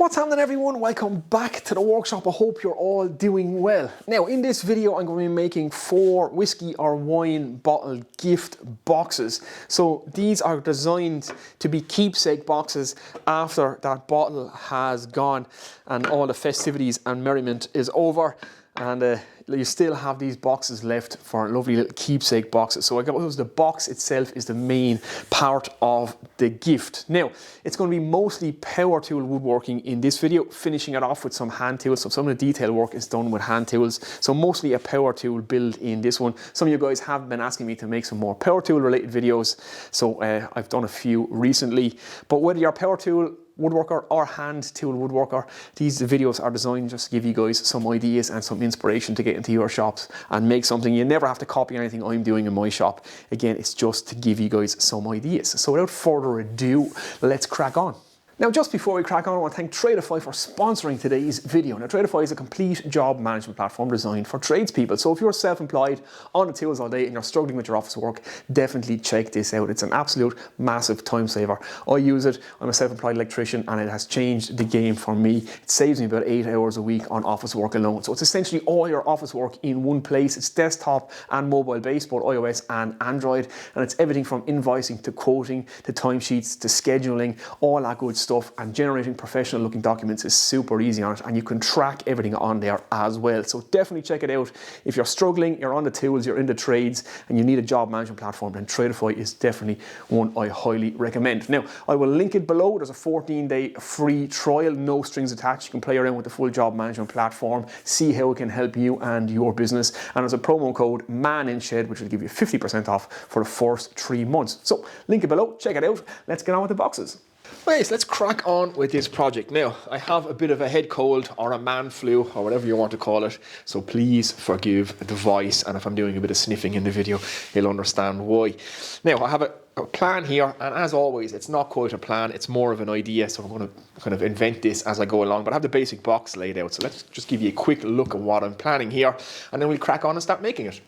What's happening, everyone? Welcome back to the workshop. I hope you're all doing well. Now, in this video, I'm going to be making 4 whiskey or wine bottle gift boxes. So these are designed to be keepsake boxes after that bottle has gone and all the festivities and merriment is over. And you still have these boxes left for lovely little keepsake boxes. So I suppose the box itself is the main part of the gift. Now, it's going to be mostly power tool woodworking in this video, finishing it off with some hand tools. So some of the detail work is done with hand tools. So mostly a power tool build in this one. Some of you guys have been asking me to make some more power tool related videos. So I've done a few recently. But whether you're a power tool woodworker or hand tool woodworker, these videos are designed just to give you guys some ideas and some inspiration to get into your shops and make something. You never have to copy anything I'm doing in my shop. Again, it's just to give you guys some ideas. So without further ado, let's crack on. Now, just before we crack on, I want to thank Tradeify for sponsoring today's video. Now, Tradeify is a complete job management platform designed for tradespeople. So if you're self-employed on the tools all day and you're struggling with your office work, definitely check this out. It's an absolute massive time saver. I use it. I'm a self-employed electrician and it has changed the game for me. It saves me about 8 hours a week on office work alone. So it's essentially all your office work in one place. It's desktop and mobile based, both iOS and Android. And it's everything from invoicing to quoting to timesheets to scheduling, all that good stuff. And generating professional looking documents is super easy on it, and you can track everything on there as well. So definitely check it out. If you're struggling, you're on the tools, you're in the trades and you need a job management platform, then Tradeify is definitely one I highly recommend. Now, I will link it below. There's a 14-day free trial, no strings attached. You can play around with the full job management platform, see how it can help you and your business. And there's a promo code MANINSHED, which will give you 50% off for the first 3 months. So link it below, check it out. Let's get on with the boxes. Okay, so let's crack on with this project. Now, I have a bit of a head cold or a man flu or whatever you want to call it, so please forgive the voice, and if I'm doing a bit of sniffing in the video, you'll understand why. Now, I have a plan here, and as always, it's not quite a plan, it's more of an idea, so I'm going to kind of invent this as I go along, but I have the basic box laid out, so let's just give you a quick look at what I'm planning here, and then we'll crack on and start making it.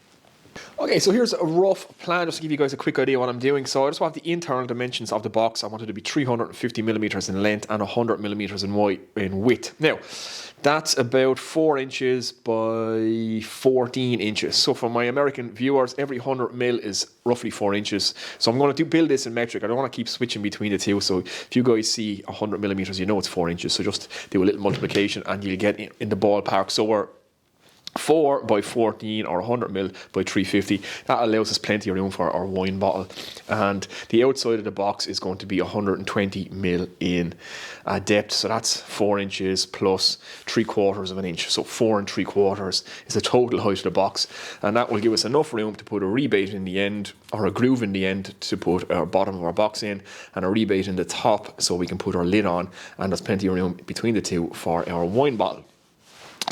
Okay, so here's a rough plan just to give you guys a quick idea of what I'm doing. So I just want the internal dimensions of the box. I want it to be 350 millimeters in length and 100 millimeters in width. Now, that's about 4 inches by 14 inches. So for my American viewers, every 100 mil is roughly 4 inches. So I'm going to build this in metric. I don't want to keep switching between the two. So if you guys see 100 millimeters, you know it's 4 inches. So just do a little multiplication and you'll get in the ballpark. So we're 4 by 14 or 100 mil by 350. That allows us plenty of room for our wine bottle. And the outside of the box is going to be 120 mil in depth. So that's 4 inches plus 3/4 of an inch. So 4 3/4 is the total height of the box. And that will give us enough room to put a rebate in the end, or a groove in the end to put our bottom of our box in, and a rebate in the top so we can put our lid on. And there's plenty of room between the two for our wine bottle.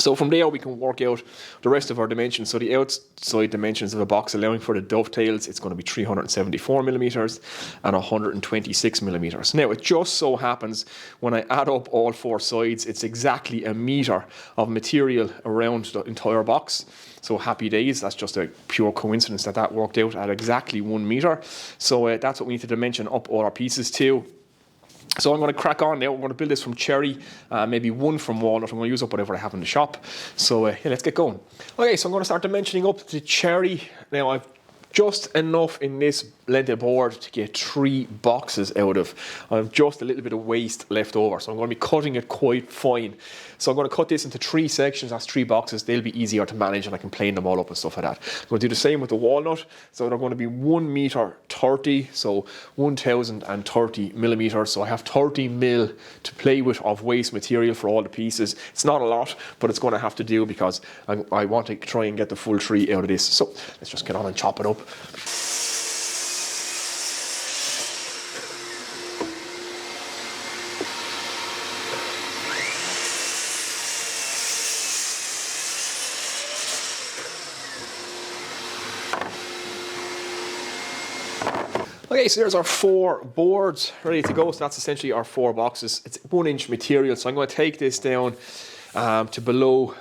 So from there we can work out the rest of our dimensions. So the outside dimensions of the box, allowing for the dovetails, it's going to be 374 millimeters and 126 millimeters. Now, it just so happens when I add up all 4 sides, it's exactly a meter of material around the entire box. So happy days, that's just a pure coincidence that worked out at exactly 1 meter. So that's what we need to dimension up all our pieces to. So I'm going to crack on now. We're going to build this from cherry, maybe 1 from walnut. I'm going to use up whatever I have in the shop. So yeah, let's get going. Okay, so I'm going to start dimensioning up the cherry. Now, I've just enough in this lentil board to get 3 boxes out of. I have just a little bit of waste left over, so I'm going to be cutting it quite fine. So I'm going to cut this into 3 sections. That's 3 boxes. They'll be easier to manage and I can plane them all up and stuff like that. I'm going to do the same with the walnut. So they're going to be 1 meter 30, so 1030 millimeters. So I have 30 mil to play with of waste material for all the pieces. It's not a lot, but it's going to have to do because I want to try and get the full tree out of this. So let's just get on and chop it up. Okay, so there's our 4 boards ready to go. So that's essentially our 4 boxes. It's 1 inch material. So I'm going to take this down to below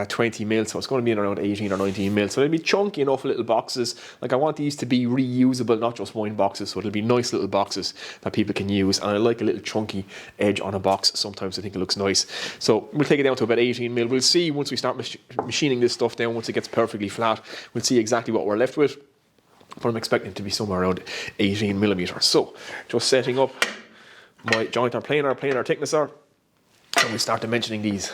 20 mil, so it's going to be in around 18 or 19 mil. So they'll be chunky enough little boxes. Like I want these to be reusable, not just wine boxes. So it'll be nice little boxes that people can use. And I like a little chunky edge on a box. Sometimes I think it looks nice. So we'll take it down to about 18 mil. We'll see once we start machining this stuff down, once it gets perfectly flat, we'll see exactly what we're left with. But I'm expecting it to be somewhere around 18 millimeters. So just setting up my jointer planer thicknesser, and we start dimensioning these.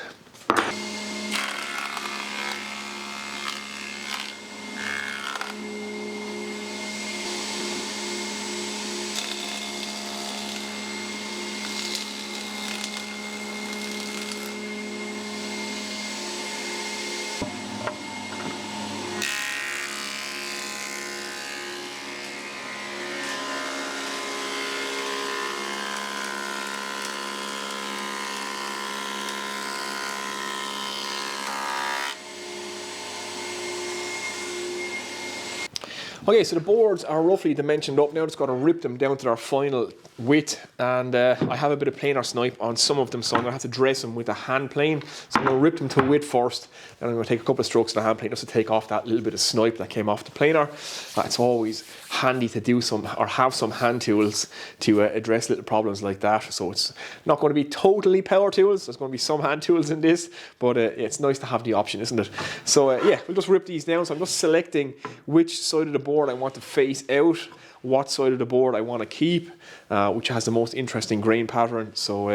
Okay, so the boards are roughly dimensioned up now. Just got to rip them down to their final width, and I have a bit of planer snipe on some of them, so I'm going to have to dress them with a hand plane. So I'm going to rip them to width first, then I'm going to take a couple of strokes of the hand plane just to take off that little bit of snipe that came off the planer. It's always handy to do some, or have some hand tools to address little problems like that. So it's not going to be totally power tools, there's going to be some hand tools in this, but it's nice to have the option, isn't it? So yeah, we'll just rip these down. So I'm just selecting which side of the board I want to face out, what side of the board I want to keep, which has the most interesting grain pattern. So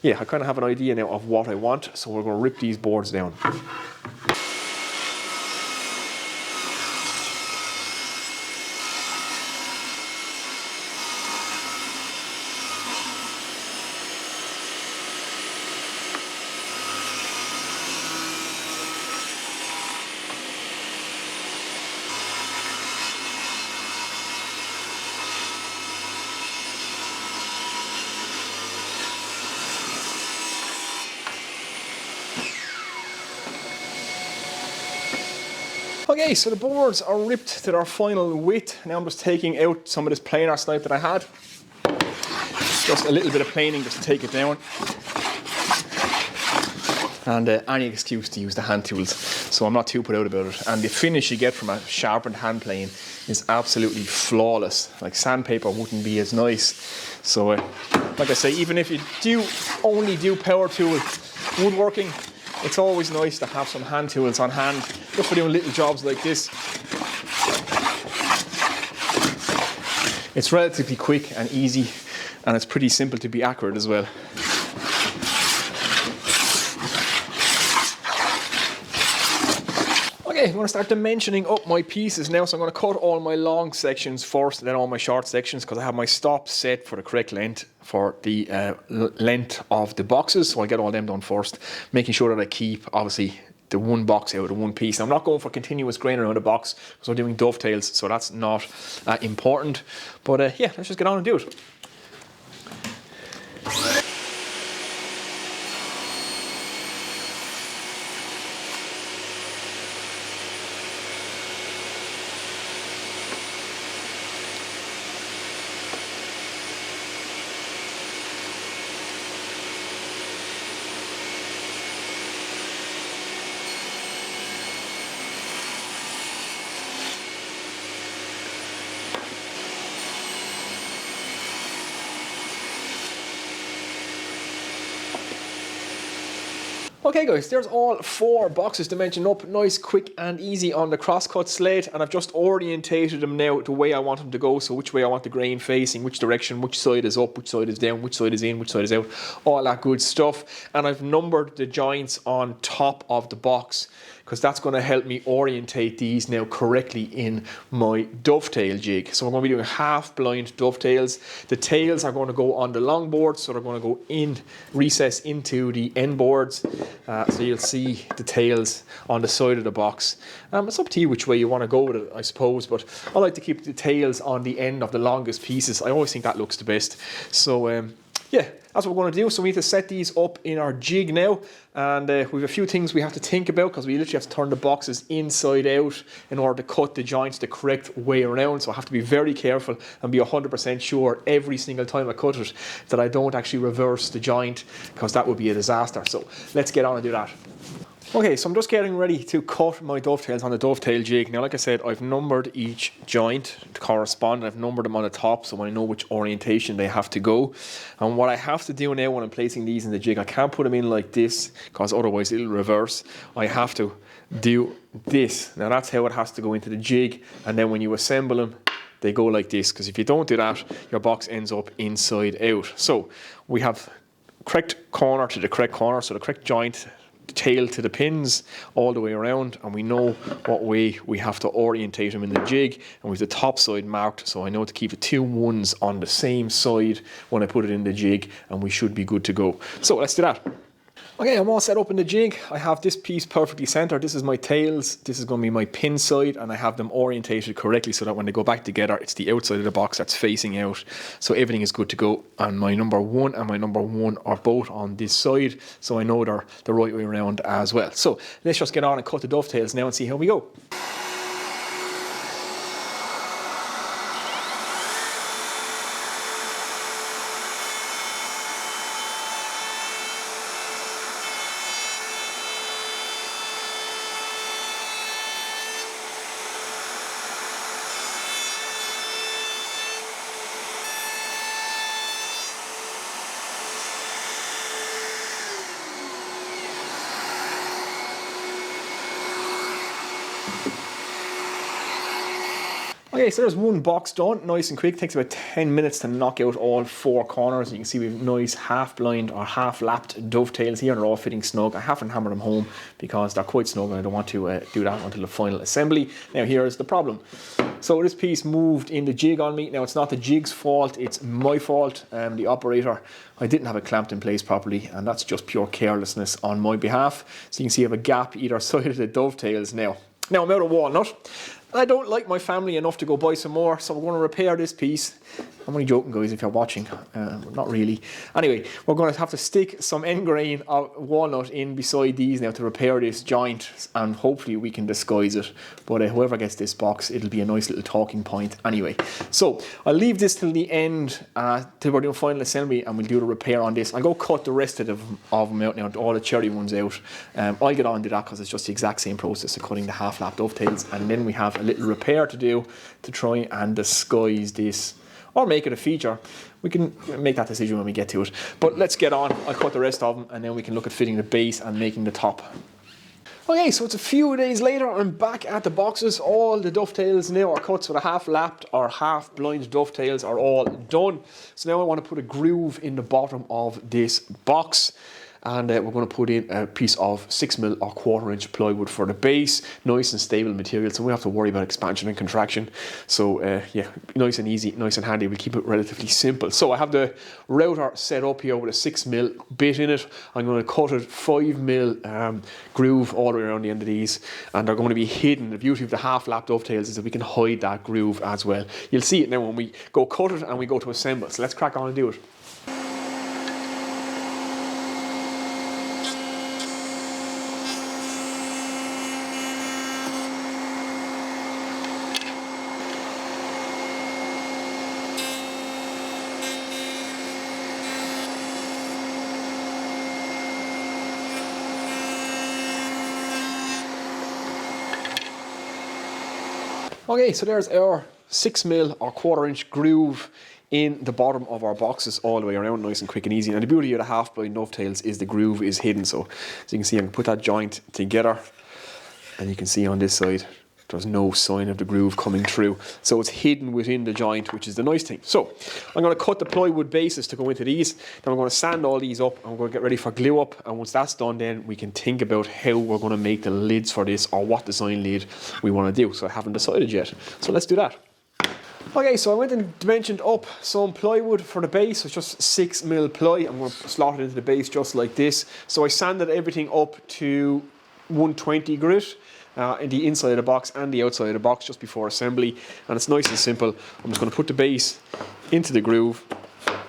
yeah, I kind of have an idea now of what I want, so we're going to rip these boards down. Okay, so the boards are ripped to their final width. Now I'm just taking out some of this planer snipe that I had. Just a little bit of planing just to take it down. And any excuse to use the hand tools, so I'm not too put out about it. And the finish you get from a sharpened hand plane is absolutely flawless. Like sandpaper wouldn't be as nice. So like I say, even if you only do power tool woodworking, it's always nice to have some hand tools on hand, just for doing little jobs like this. It's relatively quick and easy, and it's pretty simple to be accurate as well. Okay, I'm going to start dimensioning up my pieces now. So I'm going to cut all my long sections first, and then all my short sections, because I have my stops set for the correct length for the length of the boxes. So I'll get all them done first, making sure that I keep, obviously, the one box out of one piece. I'm not going for continuous grain around the box because we're doing dovetails, so that's not important. But yeah, let's just get on and do it. Okay guys, there's all 4 boxes dimensioned up, nice, quick and easy on the crosscut slate, and I've just orientated them now the way I want them to go, so which way I want the grain facing, which direction, which side is up, which side is down, which side is in, which side is out, all that good stuff. And I've numbered the joints on top of the box, because that's going to help me orientate these now correctly in my dovetail jig. So I'm going to be doing half blind dovetails. The tails are going to go on the long board, so they're going to go in, recess into the end boards. So you'll see the tails on the side of the box. It's up to you which way you want to go with it, I suppose, but I like to keep the tails on the end of the longest pieces. I always think that looks the best. So yeah, that's what we're going to do. So we need to set these up in our jig now, and we have a few things we have to think about, because we literally have to turn the boxes inside out in order to cut the joints the correct way around. So I have to be very careful and be 100% sure every single time I cut it that I don't actually reverse the joint, because that would be a disaster. So let's get on and do that. Okay, so I'm just getting ready to cut my dovetails on the dovetail jig. Now, like I said, I've numbered each joint to correspond. I've numbered them on the top so I know which orientation they have to go. And what I have to do now when I'm placing these in the jig, I can't put them in like this because otherwise it'll reverse. I have to do this. Now, that's how it has to go into the jig. And then when you assemble them, they go like this, because if you don't do that, your box ends up inside out. So we have correct corner to the correct corner, so the correct joint, tail to the pins all the way around, and we know what way we have to orientate them in the jig, and with the top side marked, so I know to keep the 2 ones on the same side when I put it in the jig, and we should be good to go. So let's do that. Okay, I'm all set up in the jig. I have this piece perfectly centered. This is my tails. This is going to be my pin side, and I have them orientated correctly so that when they go back together, it's the outside of the box that's facing out. So everything is good to go. And my number 1 and my number 1 are both on this side, so I know they're the right way around as well. So let's just get on and cut the dovetails now and see how we go. Okay, so there's one box done, nice and quick. It takes about 10 minutes to knock out all 4 corners. You can see we have nice half blind or half lapped dovetails here. They're all fitting snug. I haven't hammered them home because they're quite snug and I don't want to do that until the final assembly. Now here's the problem. So this piece moved in the jig on me. Now it's not the jig's fault, it's my fault. The operator, I didn't have it clamped in place properly, and that's just pure carelessness on my behalf. So you can see I have a gap either side of the dovetails now. Now I'm out of walnut. I don't like my family enough to go buy some more, so we're going to repair this piece. I'm only joking, guys, if you're watching. Not really. Anyway, we're going to have to stick some end grain of walnut in beside these now to repair this joint, and hopefully we can disguise it. But whoever gets this box, it'll be a nice little talking point anyway. So I'll leave this till the end, till we're doing final assembly, and we'll do the repair on this. I'll go cut the rest of them out now, all the cherry ones out. I'll get on to that because it's just the exact same process of cutting the half lap dovetails, and then we have a little repair to do to try and disguise this or make it a feature. We can make that decision when we get to it. But let's get on. I'll cut the rest of them and then we can look at fitting the base and making the top. Okay, so it's a few days later. I'm back at the boxes. All the dovetails now are cut, so the half lapped or half blind dovetails are all done. So now I want to put a groove in the bottom of this box. And we're going to put in a piece of 6mm or 1/4 inch plywood for the base. Nice and stable material, so we don't have to worry about expansion and contraction. So yeah, nice and easy, nice and handy. We'll keep it relatively simple. So I have the router set up here with a 6mm bit in it. I'm going to cut a 5mm groove all the way around the end of these, and they're going to be hidden. The beauty of the half lap dovetails is that we can hide that groove as well. You'll see it now when we go cut it and we go to assemble. So let's crack on and do it. Okay, so there's our 6mm or 1/4 inch groove in the bottom of our boxes all the way around, nice and quick and easy. And the beauty of the half blind dovetails is the groove is hidden. So as you can see, I can put that joint together, and you can see on this side there's no sign of the groove coming through. So it's hidden within the joint, which is the nice thing. So I'm going to cut the plywood bases to go into these. Then I'm going to sand all these up, and we're going to get ready for glue up. And once that's done, then we can think about how we're going to make the lids for this, or what design lid we want to do. So I haven't decided yet. So let's do that. Okay, so I went and dimensioned up some plywood for the base. It's just 6mm ply. I'm going to slot it into the base just like this. So I sanded everything up to 120 grit. In the inside of the box and the outside of the box just before assembly, and it's nice and simple. I'm just going to put the base into the groove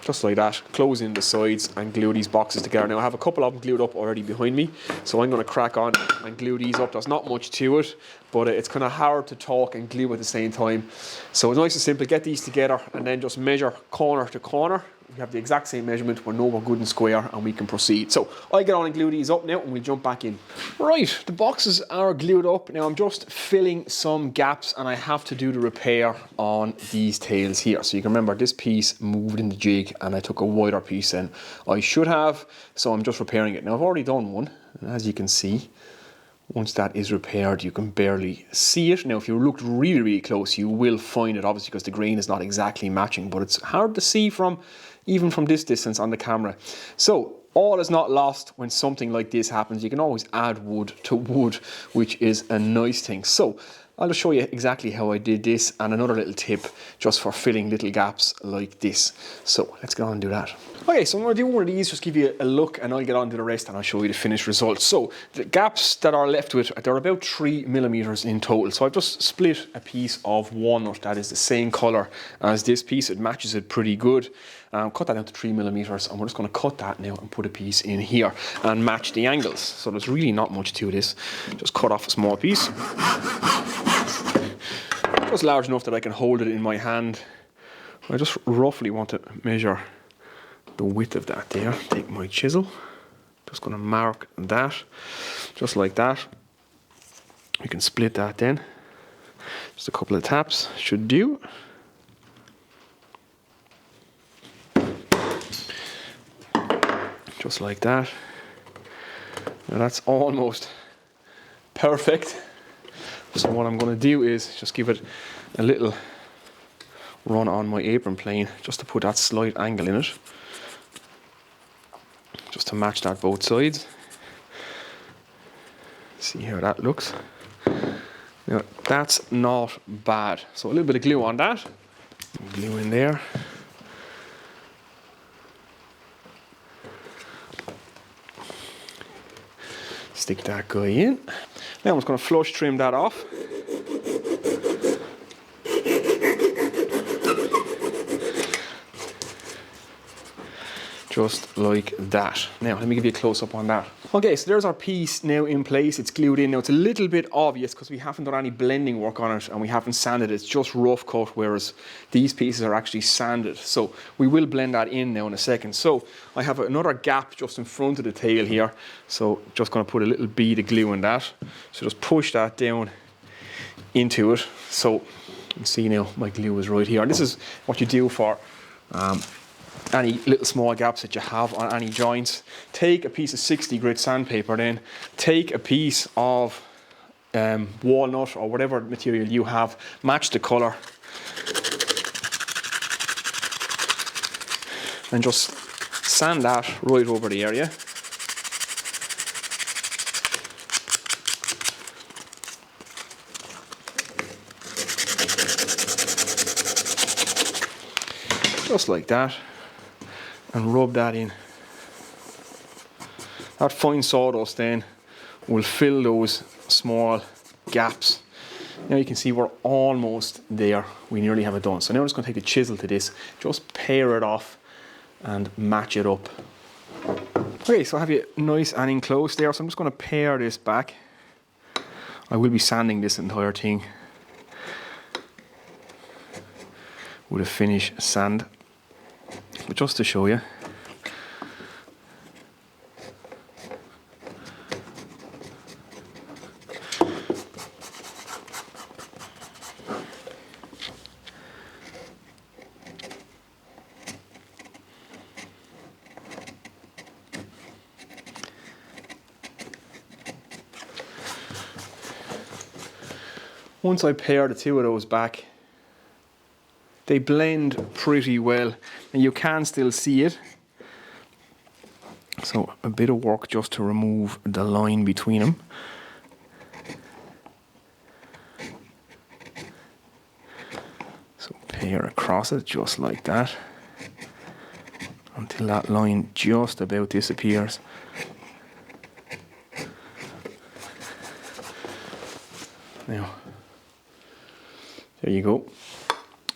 just like that, close in the sides and glue these boxes together. Now I have a couple of them glued up already behind me, so I'm going to crack on and glue these up. There's not much to it, but it's kind of hard to talk and glue at the same time. So it's nice and simple. Get these together and then just measure corner to corner we have the exact same measurement, we know we're good and square, and we can proceed. So I'll get on and glue these up now, and we'll jump back in. Right, the boxes are glued up. Now I'm just filling some gaps, and I have to do the repair on these tails here. So you can remember this piece moved in the jig, and I took a wider piece in. I should have, so I'm just repairing it. Now I've already done one, and as you can see, once that is repaired, you can barely see it. Now, if you looked really, really close, you will find it, obviously, because the grain is not exactly matching, but it's hard to see from, even from this distance on the camera. So, all is not lost when something like this happens. You can always add wood to wood, which is a nice thing. So, I'll just show you exactly how I did this, and another little tip just for filling little gaps like this. So let's get on and do that. Okay, so I'm going to do one of these, just give you a look, and I'll get on to the rest and I'll show you the finished results. So the gaps that are left with, they're about 3 millimeters in total. So I've just split a piece of walnut that is the same color as this piece. It matches it pretty good. Cut that down to 3 millimeters, and we're just going to cut that now and put a piece in here and match the angles. So there's really not much to this. Just cut off a small piece. Just large enough that I can hold it in my hand. I just roughly want to measure the width of that there. Take my chisel, just going to mark that, just like that. We can split that then. Just a couple of taps should do. Just like that. Now that's almost perfect. So what I'm going to do is just give it a little run on my apron plane, just to put that slight angle in it, just to match that both sides. See how that looks. Now that's not bad. So a little bit of glue on that. Glue in there. Stick that guy in. Now I'm just going to flush trim that off. Just like that. Now let me give you a close up on that. Okay, so there's our piece now in place. It's glued in. Now it's a little bit obvious because we haven't done any blending work on it and we haven't sanded it. It's just rough cut, whereas these pieces are actually sanded. So we will blend that in now in a second. So I have another gap just in front of the tail here. So just going to put a little bead of glue in that. So just push that down into it. So you can see now my glue is right here. And this is what you do for any little small gaps that you have on any joints. Take a piece of 60 grit sandpaper, then take a piece of walnut or whatever material you have, match the colour, and just sand that right over the area. Just like that. And rub that in. That fine sawdust then will fill those small gaps. Now you can see we're almost there. We nearly have it done. So now I'm just going to take the chisel to this, just pare it off and match it up. Okay, so I have it nice and enclosed there. So I'm just going to pare this back. I will be sanding this entire thing with a finish sand. But just to show you, once I pare the two of those back, they blend pretty well, and you can still see it. So a bit of work just to remove the line between them. So pare across it just like that until that line just about disappears. Now, there you go.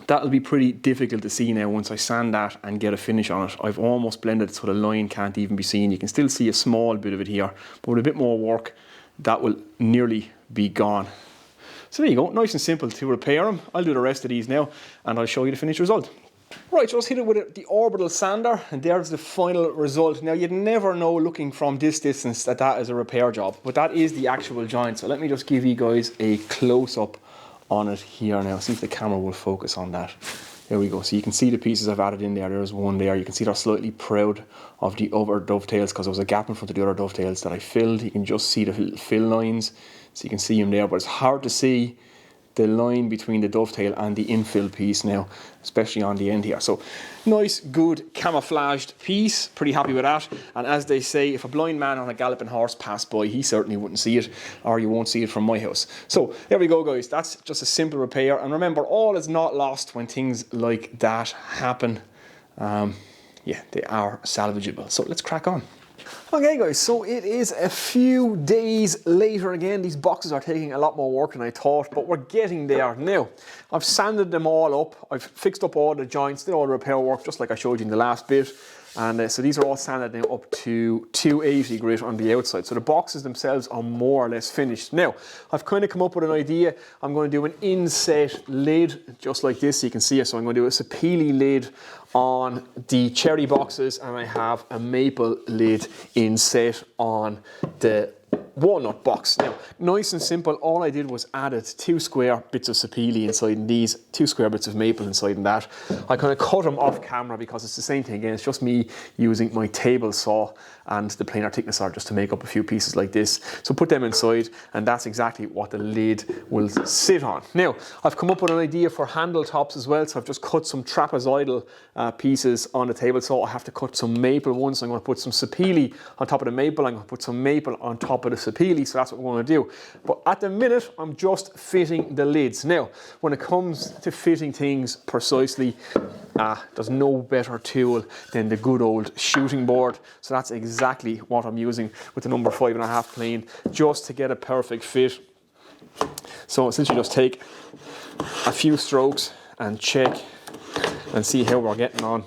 That'll be pretty difficult to see now once I sand that and get a finish on it. I've almost blended it so the line can't even be seen. You can still see a small bit of it here, but with a bit more work, that will nearly be gone. So there you go, nice and simple to repair them. I'll do the rest of these now and I'll show you the finished result. Right, just hit it with the orbital sander, and there's the final result. Now, you'd never know looking from this distance that that is a repair job, but that is the actual joint. So let me just give you guys a close-up on it here now. See if the camera will focus on that. There we go. So you can see the pieces I've added in there. There's one there. You can see they're slightly proud of the other dovetails because there was a gap in front of the other dovetails that I filled. You can just see the little fill lines, so you can see them there, but it's hard to see the line between the dovetail and the infill piece now, especially on the end here. So nice, good camouflaged piece. Pretty happy with that. And as they say, if a blind man on a galloping horse passed by, he certainly wouldn't see it, or you won't see it from my house. So there we go, guys. That's just a simple repair. And remember, all is not lost when things like that happen. Yeah, they are salvageable. So let's crack on. Okay guys, so it is a few days later again. These boxes are taking a lot more work than I thought, but we're getting there. Now, I've sanded them all up. I've fixed up all the joints, did all the repair work, just like I showed you in the last bit. And so these are all sanded now up to 280 grit on the outside. So the boxes themselves are more or less finished. Now, I've kind of come up with an idea. I'm going to do an inset lid, just like this, so you can see it. So I'm going to do a sapele lid on the cherry boxes, and I have a maple lid inset on the walnut box. Now, nice and simple. All I did was added 2 square bits of sapele inside and these 2 square bits of maple inside and that. I kind of cut them off camera because it's the same thing again. It's just me using my table saw and the planer thicknesser just to make up a few pieces like this. So put them inside, and that's exactly what the lid will sit on. Now, I've come up with an idea for handle tops as well. So I've just cut some trapezoidal pieces on the table saw. I have to cut some maple ones. So I'm going to put some sapele on top of the maple. I'm going to put some maple on top of the sapele. So that's what we're going to do. But at the minute, I'm just fitting the lids. Now, when it comes to fitting things precisely, there's no better tool than the good old shooting board. So that's exactly what I'm using with the number 5.5 plane, just to get a perfect fit. So essentially just take a few strokes and check and see how we're getting on,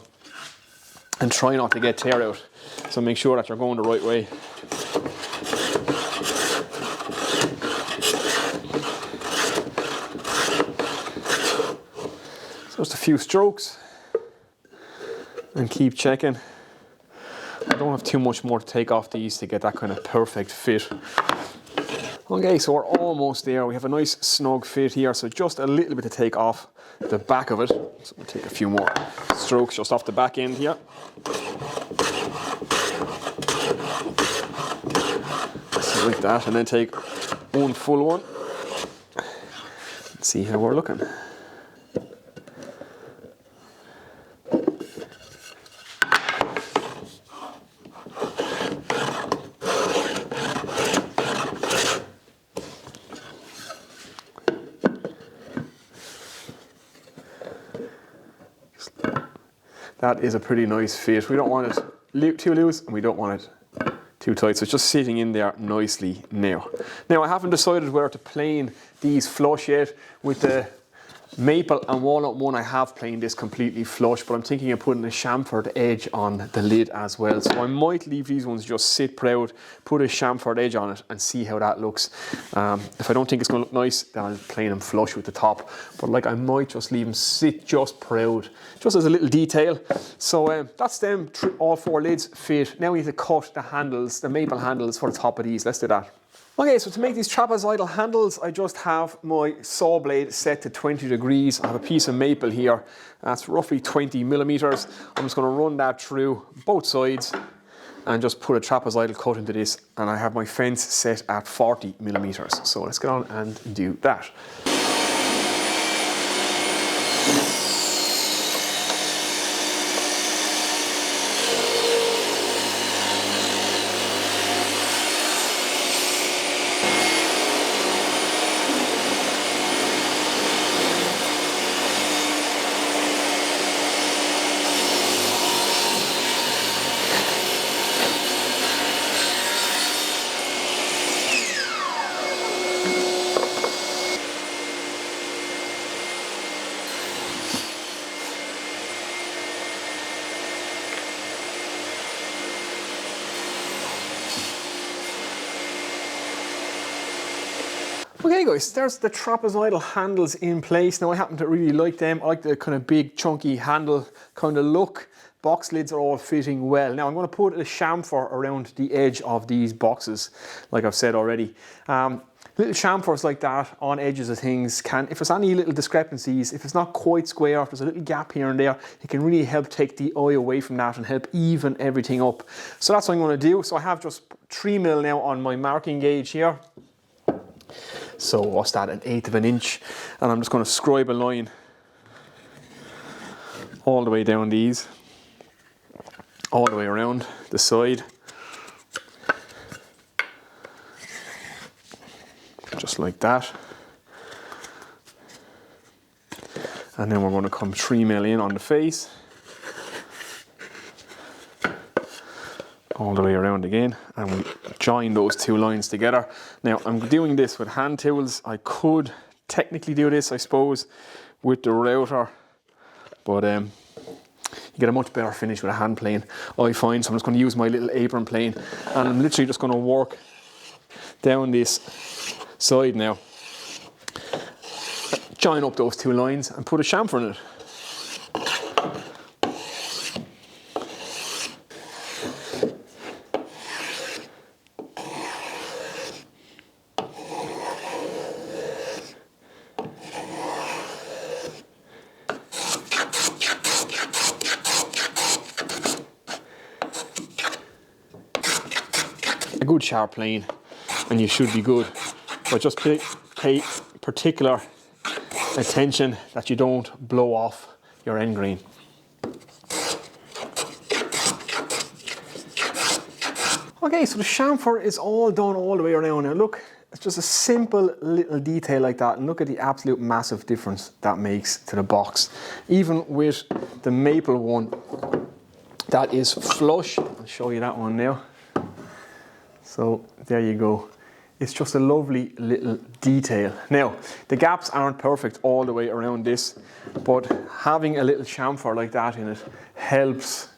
and try not to get tear out. So make sure that you're going the right way. So just a few strokes and keep checking. I don't have too much more to take off these to get that kind of perfect fit. Okay, so we're almost there. We have a nice snug fit here, so just a little bit to take off the back of it. So we'll take a few more strokes just off the back end here. So like that, and then take one full one. Let's see how we're looking. That is a pretty nice fit. We don't want it too loose and we don't want it too tight. So it's just sitting in there nicely now. Now, I haven't decided where to plane these flush yet. With the maple and walnut one, I have planed this completely flush, but I'm thinking of putting a chamfered edge on the lid as well. So I might leave these ones just sit proud, put a chamfered edge on it and see how that looks. If I don't think it's going to look nice, then I'll plane them flush with the top. But like, I might just leave them sit just proud, just as a little detail. So that's them, all 4 lids fit. Now we need to cut the handles, the maple handles for the top of these. Let's do that. Okay, so to make these trapezoidal handles, I just have my saw blade set to 20 degrees. I have a piece of maple here, that's roughly 20 millimeters. I'm just going to run that through both sides and just put a trapezoidal cut into this, and I have my fence set at 40 millimeters. So let's get on and do that. Okay guys, there's the trapezoidal handles in place. Now I happen to really like them. I like the kind of big chunky handle kind of look. Box lids are all fitting well. Now I'm going to put a chamfer around the edge of these boxes, like I've said already. Little chamfers like that on edges of things can, if there's any little discrepancies, if it's not quite square, if there's a little gap here and there, it can really help take the eye away from that and help even everything up. So that's what I'm going to do. So I have just 3mm now on my marking gauge here. So what's that, 1/8 of an inch, and I'm just going to scribe a line all the way down these, all the way around the side, just like that. And then we're going to come 3mm in on the face, all the way around again, and we join those two lines together. Now I'm doing this with hand tools. I could technically do this, I suppose, with the router, but you get a much better finish with a hand plane, I find. So I'm just going to use my little apron plane, and I'm literally just going to work down this side now, join up those two lines and put a chamfer in it. A good sharp plane and you should be good, but just pay particular attention that you don't blow off your end grain. Okay, so the chamfer is all done all the way around. Now look, it's just a simple little detail like that, and look at the absolute massive difference that makes to the box. Even with the maple one that is flush, I'll show you that one now. So there you go. It's just a lovely little detail. Now, the gaps aren't perfect all the way around this, but having a little chamfer like that in it helps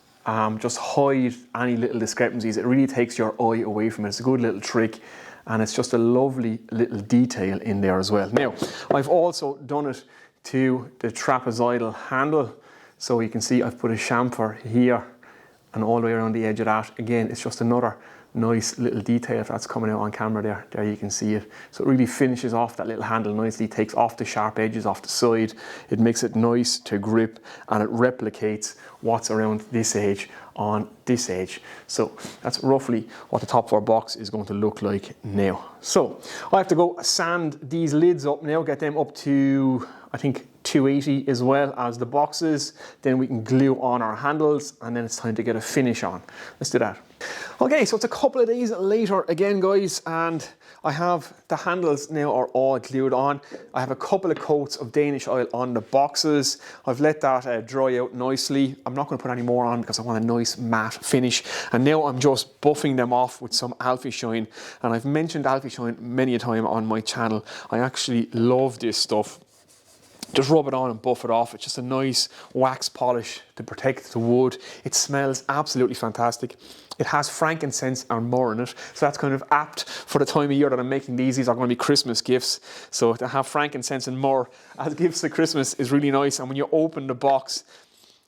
just hide any little discrepancies. It really takes your eye away from it. It's a good little trick, and it's just a lovely little detail in there as well. Now, I've also done it to the trapezoidal handle. So you can see I've put a chamfer here and all the way around the edge of that. Again, it's just another nice little detail. If that's coming out on camera there you can see it. So it really finishes off that little handle nicely, takes off the sharp edges off the side. It makes it nice to grip, and it replicates what's around this edge on this edge. So that's roughly what the top of our box is going to look like now. So I have to go sand these lids up now, get them up to, I think, 280 as well as the boxes. Then we can glue on our handles, and then it's time to get a finish on. Let's do that. Okay, so it's a couple of days later again, guys, and I have the handles now are all glued on. I have a couple of coats of Danish oil on the boxes. I've let that dry out nicely. I'm not going to put any more on because I want a nice matte finish. And now I'm just buffing them off with some Alfie Shine. And I've mentioned Alfie Shine many a time on my channel. I actually love this stuff. Just rub it on and buff it off. It's just a nice wax polish to protect the wood. It smells absolutely fantastic. It has frankincense and myrrh in it, so that's kind of apt for the time of year that I'm making these. These are going to be Christmas gifts, so to have frankincense and myrrh as gifts at Christmas is really nice. And when you open the box,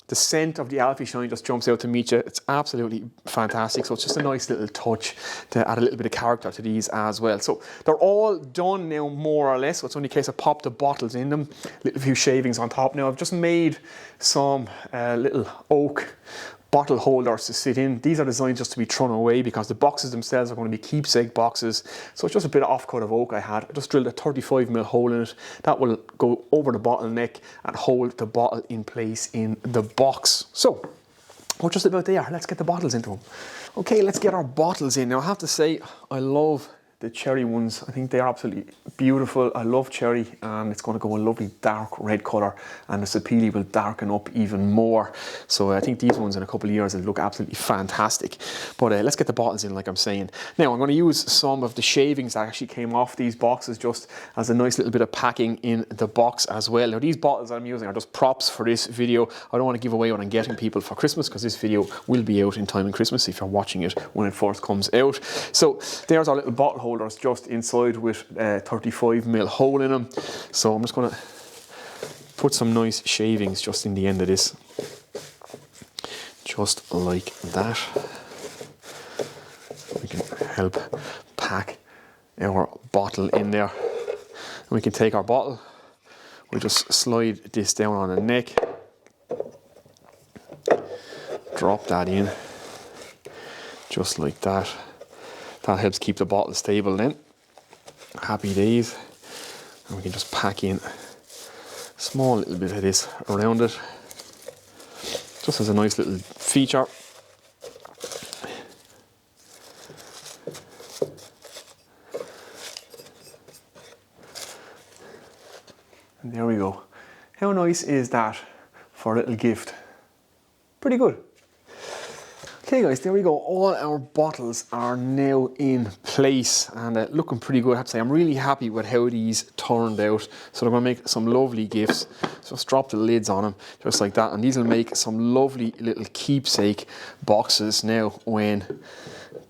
the scent of the Alfie Shine just jumps out to meet you. It's absolutely fantastic. So it's just a nice little touch to add a little bit of character to these as well. So they're all done now, more or less. So it's only a case of pop the bottles in them. Little few shavings on top. Now I've just made some little oak bottle holders to sit in. These are designed just to be thrown away because the boxes themselves are going to be keepsake boxes. So it's just a bit of offcut of oak I had. I just drilled a 35mm hole in it. That will go over the bottleneck and hold the bottle in place in the box. So we're just about there. Let's get the bottles into them. Okay, let's get our bottles in. Now I have to say, I love the cherry ones. I think they're absolutely beautiful. I love cherry, and it's going to go a lovely dark red colour, and the sapele will darken up even more. So I think these ones in a couple of years will look absolutely fantastic. But let's get the bottles in, like I'm saying. Now I'm going to use some of the shavings that actually came off these boxes just as a nice little bit of packing in the box as well. Now these bottles I'm using are just props for this video. I don't want to give away what I'm getting people for Christmas, because this video will be out in time in Christmas if you're watching it when it first comes out. So there's our little bottle holders just inside with 35mm hole in them. So I'm just going to put some nice shavings just in the end of this. Just like that. We can help pack our bottle in there. And we can take our bottle, we just slide this down on the neck, drop that in, just like that. That helps keep the bottle stable then. Happy days. And we can just pack in a small little bit of this around it, just as a nice little feature. And there we go. How nice is that for a little gift? Pretty good. Okay guys, there we go. All our bottles are now in place and looking pretty good. I have to say, I'm really happy with how these turned out. So they're going to make some lovely gifts. So just drop the lids on them, just like that. And these will make some lovely little keepsake boxes now when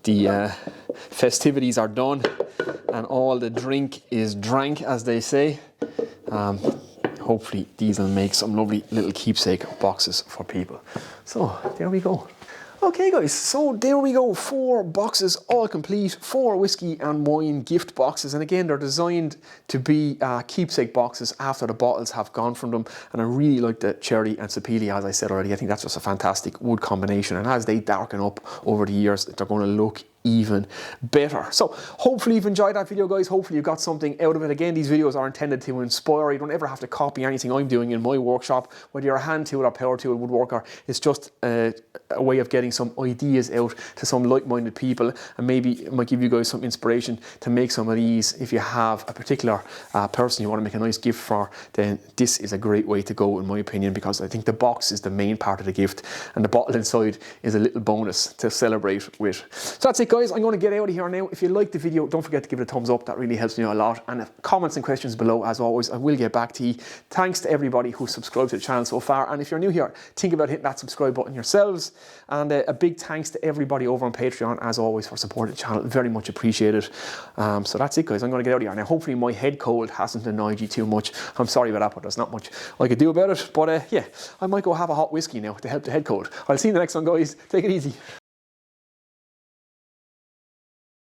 the festivities are done and all the drink is drank, as they say. Hopefully these will make some lovely little keepsake boxes for people. So there we go. Okay guys, so there we go, 4 boxes all complete, 4 whiskey and wine gift boxes, and again they're designed to be keepsake boxes after the bottles have gone from them. And I really like the cherry and sapele, as I said already. I think that's just a fantastic wood combination, and as they darken up over the years, they're going to look even better. So hopefully you've enjoyed that video guys. Hopefully you got something out of it. Again, these videos are intended to inspire. You don't ever have to copy anything I'm doing in my workshop, whether you're a hand tool or power tool woodworker. It's just a way of getting some ideas out to some like-minded people, and maybe it might give you guys some inspiration to make some of these. If you have a particular person you want to make a nice gift for, then this is a great way to go in my opinion, because I think the box is the main part of the gift and the bottle inside is a little bonus to celebrate with. So that's it guys, I'm going to get out of here now. If you liked the video, don't forget to give it a thumbs up. That really helps me out a lot. And comments and questions below, as always, I will get back to you. Thanks to everybody who subscribed to the channel so far. And if you're new here, think about hitting that subscribe button yourselves. And a big thanks to everybody over on Patreon, as always, for supporting the channel. Very much appreciated. So that's it guys, I'm going to get out of here now. Hopefully my head cold hasn't annoyed you too much. I'm sorry about that, but there's not much I could do about it. But yeah, I might go have a hot whiskey now to help the head cold. I'll see you in the next one guys. Take it easy.